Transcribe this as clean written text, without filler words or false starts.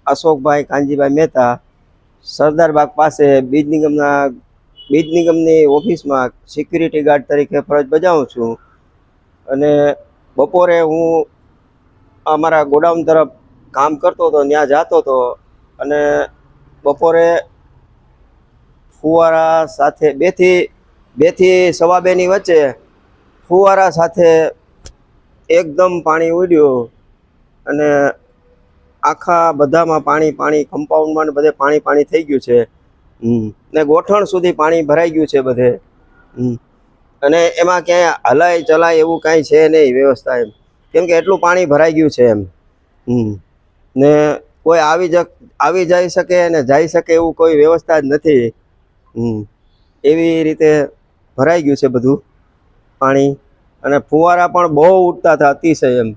અશોકભાઈ કાનજીભાઈ મહેતા, સરદારબાગ પાસે બીજ નિગમની ઓફિસમાં સિક્યુરિટી ગાર્ડ તરીકે ફરજ બજાવું છું. અને બપોરે હું અમારા ગોડાઉન તરફ કામ કરતો હતો, ત્યાં જતો હતો અને બપોરે ફુવારા સાથે બેથી સવા બેની વચ્ચે ફુવારા સાથે એકદમ પાણી ઉડ્યું અને આખા બધામાં પાણી કમ્પાઉન્ડમાં ને બધે પાણી થઈ ગયું છે. ને ગોઠણ સુધી પાણી ભરાઈ ગયું છે બધે. અને એમાં ક્યાંય હલાય ચલાય એવું કાંઈ છે નહીં વ્યવસ્થા એમ, કેમ કે એટલું પાણી ભરાઈ ગયું છે એમ. ને કોઈ આવી જઈ શકે અને જઈ શકે એવું કોઈ વ્યવસ્થા જ નથી. એવી રીતે ભરાઈ ગયું છે બધું પાણી. અને ફુવારા પણ બહુ ઉડતા હતા અતિશય એમ.